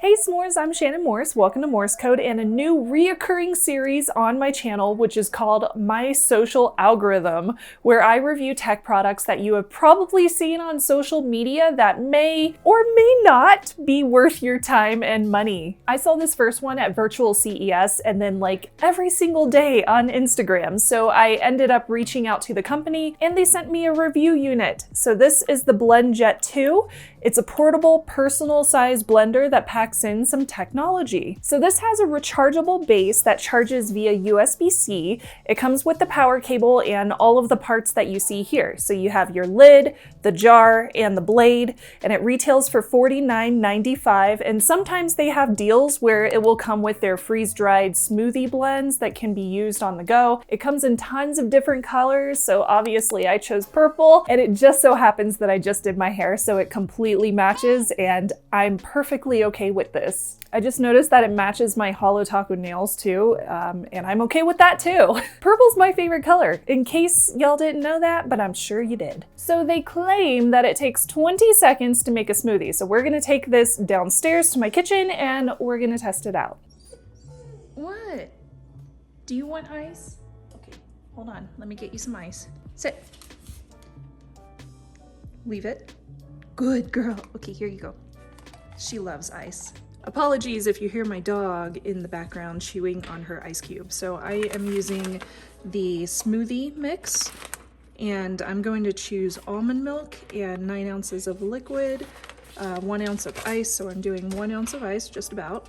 Hey s'mores, I'm Shannon Morse. Welcome to Morse Code and a new reoccurring series on my channel, which is called My Social Algorithm, where I review tech products that you have probably seen on social media that may or may not be worth your time and money. I saw this first one at virtual CES and then like every single day on Instagram, so I ended up reaching out to the company and they sent me a review unit. So this is the BlendJet 2. It's a portable, personal-sized blender that packs in some technology. So this has a rechargeable base that charges via USB-C. It comes with the power cable and all of the parts that you see here. So you have your lid, the jar, and the blade, and it retails for $49.95. And sometimes they have deals where it will come with their freeze-dried smoothie blends that can be used on the go. It comes in tons of different colors, so obviously I chose purple, and it just so happens that I just did my hair, so it completely matches, and I'm perfectly okay with this. I just noticed that it matches my Holo Taco nails too, and I'm okay with that too. Purple's my favorite color, in case y'all didn't know that, but I'm sure you did. So they claim that it takes 20 seconds to make a smoothie, so we're gonna take this downstairs to my kitchen and we're gonna test it out. What? Do you want ice? Okay, hold on, let me get you some ice. Sit. Leave it. Good girl. Okay, here you go. She loves ice. Apologies if you hear my dog in the background chewing on her ice cube. So I am using the smoothie mix, and I'm going to choose almond milk and 9 ounces of liquid, 1 ounce of ice. So I'm doing 1 ounce of ice, just about.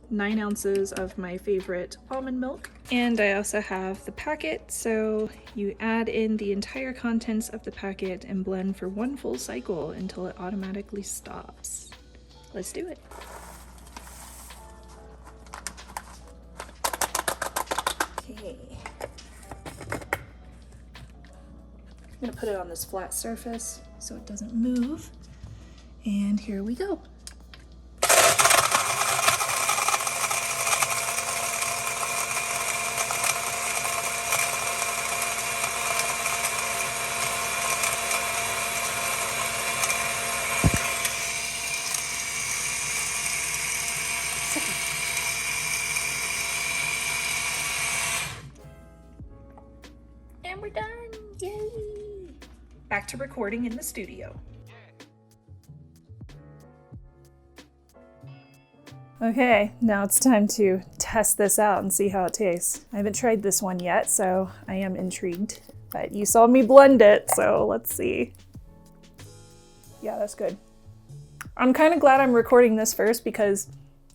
9 ounces of my favorite almond milk. And I also have the packet, so you add in the entire contents of the packet and blend for 1 full cycle until it automatically stops. Let's do it. Okay. I'm gonna put it on this flat surface so it doesn't move. And here we go. And we're done, yay! Back to recording in the studio. Okay, now it's time to test this out and see how it tastes. I haven't tried this one yet, so I am intrigued. But you saw me blend it, so let's see. Yeah, that's good. I'm kind of glad I'm recording this first because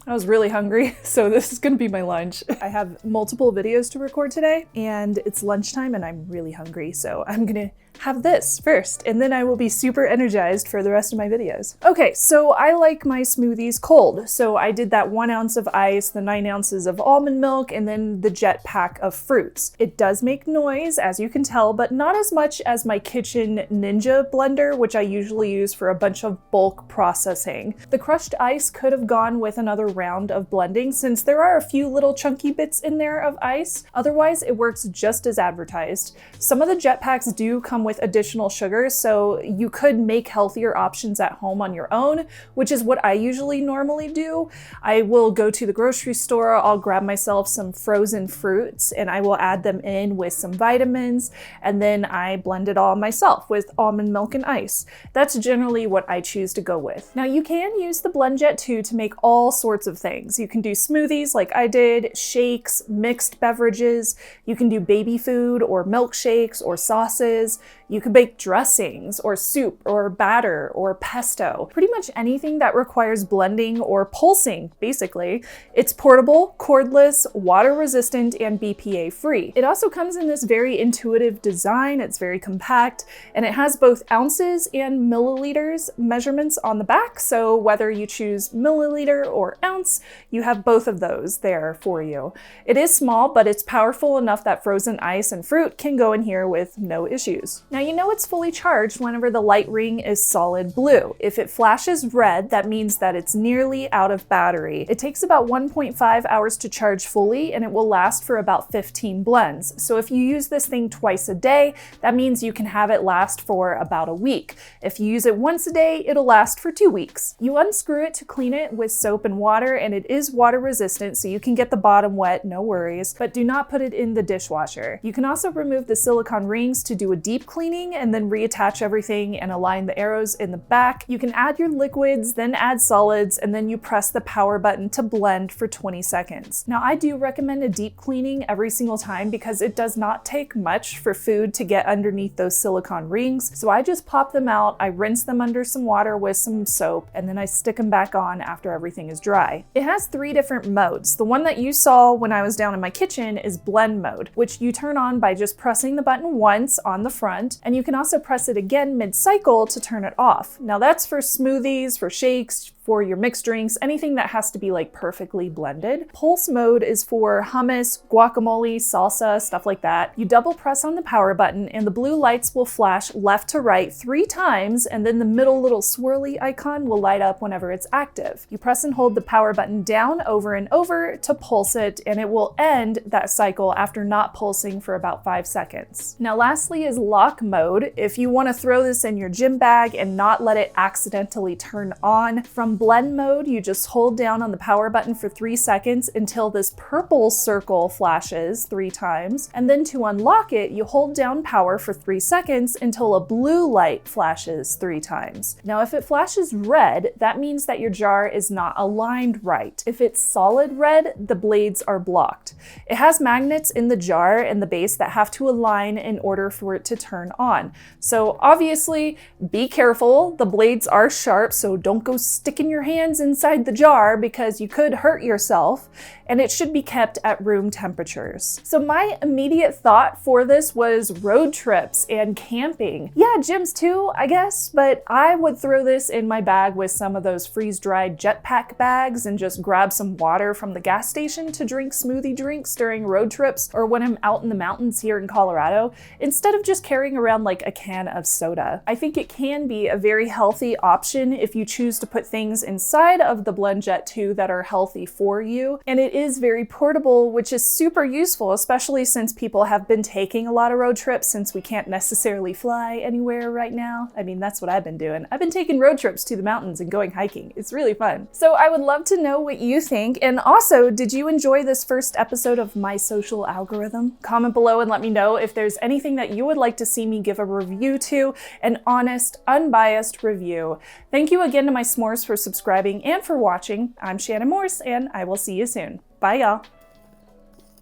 I was really hungry, so this is gonna be my lunch. I have multiple videos to record today, and it's lunchtime and I'm really hungry, so I'm gonna have this first, and then I will be super energized for the rest of my videos. Okay, so I like my smoothies cold, so I did that 1 ounce of ice, the 9 ounces of almond milk, and then the jet pack of fruits. It does make noise, as you can tell, but not as much as my Kitchen Ninja blender, which I usually use for a bunch of bulk processing. The crushed ice could have gone with another round of blending, since there are a few little chunky bits in there of ice. Otherwise, it works just as advertised. Some of the jet packs do come with additional sugar, so you could make healthier options at home on your own, which is what I usually normally do. I will go to the grocery store, I'll grab myself some frozen fruits, and I will add them in with some vitamins, and then I blend it all myself with almond milk and ice. That's generally what I choose to go with. Now you can use the BlendJet 2 to make all sorts of things. You can do smoothies like I did, shakes, mixed beverages, you can do baby food or milkshakes or sauces. You could bake dressings or soup or batter or pesto, pretty much anything that requires blending or pulsing, basically. It's portable, cordless, water resistant, and BPA free. It also comes in this very intuitive design. It's very compact, and it has both ounces and milliliters measurements on the back. So whether you choose milliliter or ounce, you have both of those there for you. It is small, but it's powerful enough that frozen ice and fruit can go in here with no issues. Now you know it's fully charged whenever the light ring is solid blue. If it flashes red, that means that it's nearly out of battery. It takes about 1.5 hours to charge fully, and it will last for about 15 blends. So if you use this thing twice a day, that means you can have it last for about a week. If you use it once a day, it'll last for 2 weeks. You unscrew it to clean it with soap and water, and it is water resistant, so you can get the bottom wet, no worries, but do not put it in the dishwasher. You can also remove the silicone rings to do a deep cleaning and then reattach everything and align the arrows in the back. You can add your liquids, then add solids, and then you press the power button to blend for 20 seconds. Now, I do recommend a deep cleaning every single time because it does not take much for food to get underneath those silicone rings. So I just pop them out, I rinse them under some water with some soap, and then I stick them back on after everything is dry. It has 3 different modes. The one that you saw when I was down in my kitchen is blend mode, which you turn on by just pressing the button once on the front, and you can also press it again mid-cycle to turn it off. Now that's for smoothies, for shakes, for your mixed drinks, anything that has to be like perfectly blended. Pulse mode is for hummus, guacamole, salsa, stuff like that. You double press on the power button and the blue lights will flash left to right 3 times, and then the middle little swirly icon will light up whenever it's active. You press and hold the power button down over and over to pulse it, and it will end that cycle after not pulsing for about 5 seconds. Now lastly is lock mode. If you want to throw this in your gym bag and not let it accidentally turn on, from blend mode, you just hold down on the power button for 3 seconds until this purple circle flashes 3 times. And then to unlock it, you hold down power for 3 seconds until a blue light flashes 3 times. Now, if it flashes red, that means that your jar is not aligned right. If it's solid red, the blades are blocked. It has magnets in the jar and the base that have to align in order for it to turn on. So obviously, be careful. The blades are sharp, so don't go sticking your hands inside the jar because you could hurt yourself, and it should be kept at room temperatures. So my immediate thought for this was road trips and camping. Yeah, gyms too, I guess, but I would throw this in my bag with some of those freeze-dried jetpack bags and just grab some water from the gas station to drink smoothie drinks during road trips or when I'm out in the mountains here in Colorado, instead of just carrying around like a can of soda. I think it can be a very healthy option if you choose to put things inside of the BlendJet 2 that are healthy for you. And it is very portable, which is super useful, especially since people have been taking a lot of road trips since we can't necessarily fly anywhere right now. I mean, that's what I've been doing. I've been taking road trips to the mountains and going hiking. It's really fun. So I would love to know what you think. And also, did you enjoy this first episode of My Social Algorithm? Comment below and let me know if there's anything that you would like to see me give a review to, an honest, unbiased review. Thank you again to my s'mores for subscribing and for watching. I'm Shannon Morse, and I will see you soon. Bye, y'all.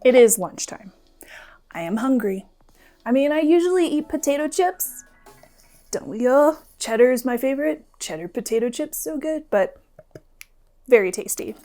It is lunchtime. I am hungry. I mean, I usually eat potato chips. Don't we all? Cheddar is my favorite. Cheddar potato chips, so good, but very tasty.